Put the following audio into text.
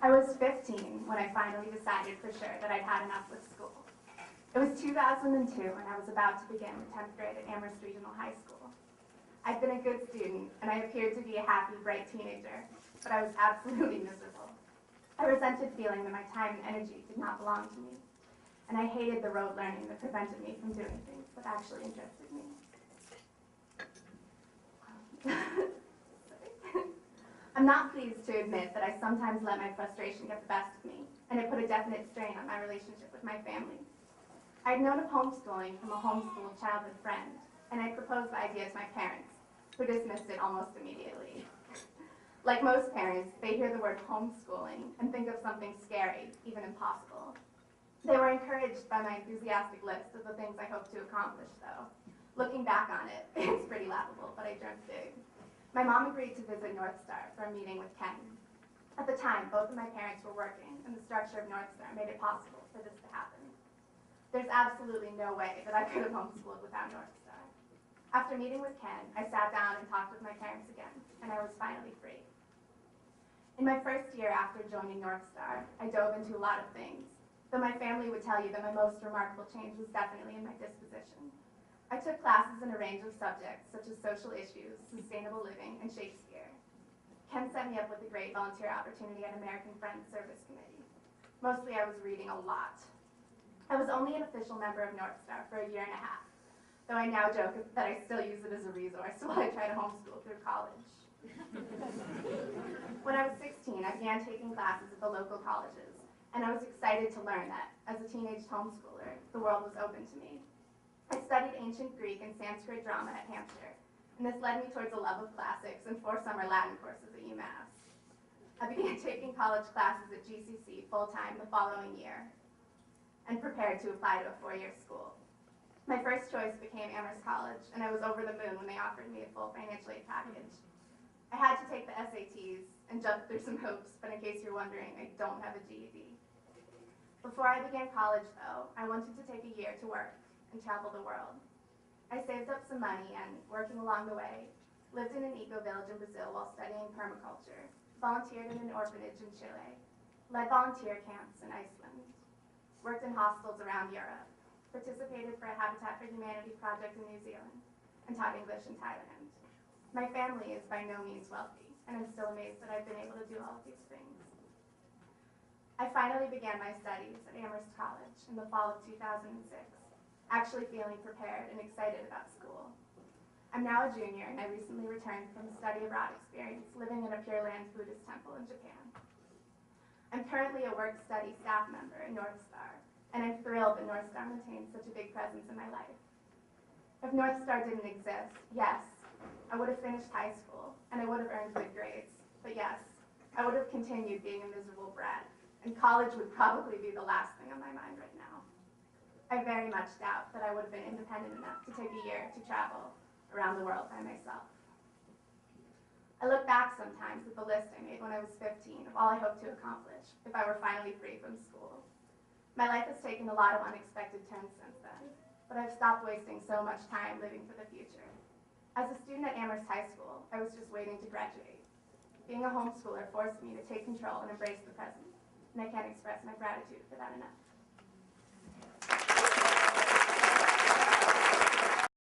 I was 15 when I finally decided for sure that I'd had enough with school. It was 2002 and I was about to begin 10th grade at Amherst Regional High School. I'd been a good student and I appeared to be a happy, bright teenager, but I was absolutely miserable. I resented feeling that my time and energy did not belong to me, and I hated the rote learning that prevented me from doing things that actually interested me. I'm not pleased to admit that I sometimes let my frustration get the best of me, and it put a definite strain on my relationship with my family. I had known of homeschooling from a homeschooled childhood friend, and I proposed the idea to my parents, who dismissed it almost immediately. Like most parents, they hear the word homeschooling and think of something scary, even impossible. They were encouraged by my enthusiastic list of the things I hoped to accomplish, though. Looking back on it, it's pretty laughable, but I dreamt big. My mom agreed to visit North Star for a meeting with Ken. At the time, both of my parents were working, and the structure of North Star made it possible for this to happen. There's absolutely no way that I could have homeschooled without North Star. After meeting with Ken, I sat down and talked with my parents again, and I was finally free. In my first year after joining North Star, I dove into a lot of things, though my family would tell you that my most remarkable change was definitely in my disposition. I took classes in a range of subjects, such as social issues, sustainable living, and Shakespeare. Ken set me up with a great volunteer opportunity at American Friends Service Committee. Mostly I was reading a lot. I was only an official member of North Star for a year and a half, though I now joke that I still use it as a resource while I try to homeschool through college. When I was 16, I began taking classes at the local colleges, and I was excited to learn that, as a teenage homeschooler, the world was open to me. I studied ancient Greek and Sanskrit drama at Hampshire, and this led me towards a love of classics and 4 summer Latin courses at UMass. I began taking college classes at GCC full-time the following year, and prepared to apply to a 4-year school. My first choice became Amherst College, and I was over the moon when they offered me a full financial aid package. I had to take the SATs and jump through some hoops, but in case you're wondering, I don't have a GED. Before I began college, though, I wanted to take a year to work and travel the world. I saved up some money and, working along the way, lived in an eco-village in Brazil while studying permaculture, volunteered in an orphanage in Chile, led volunteer camps in Iceland, worked in hostels around Europe, participated for a Habitat for Humanity project in New Zealand, and taught English in Thailand. My family is by no means wealthy, and I'm still amazed that I've been able to do all of these things. I finally began my studies at Amherst College in the fall of 2006, actually feeling prepared and excited about school. I'm now a junior, and I recently returned from a study abroad experience living in a Pure Land Buddhist temple in Japan. I'm currently a work-study staff member at North Star, and I'm thrilled that North Star maintains such a big presence in my life. If North Star didn't exist, yes, I would have finished high school, and I would have earned good grades. But yes, I would have continued being a miserable brat, and college would probably be the last thing on my mind right now. I very much doubt that I would have been independent enough to take a year to travel around the world by myself. I look back sometimes at the list I made when I was 15 of all I hoped to accomplish if I were finally free from school. My life has taken a lot of unexpected turns since then, but I've stopped wasting so much time living for the future. As a student at Amherst High School, I was just waiting to graduate. Being a homeschooler forced me to take control and embrace the present, and I can't express my gratitude for that enough.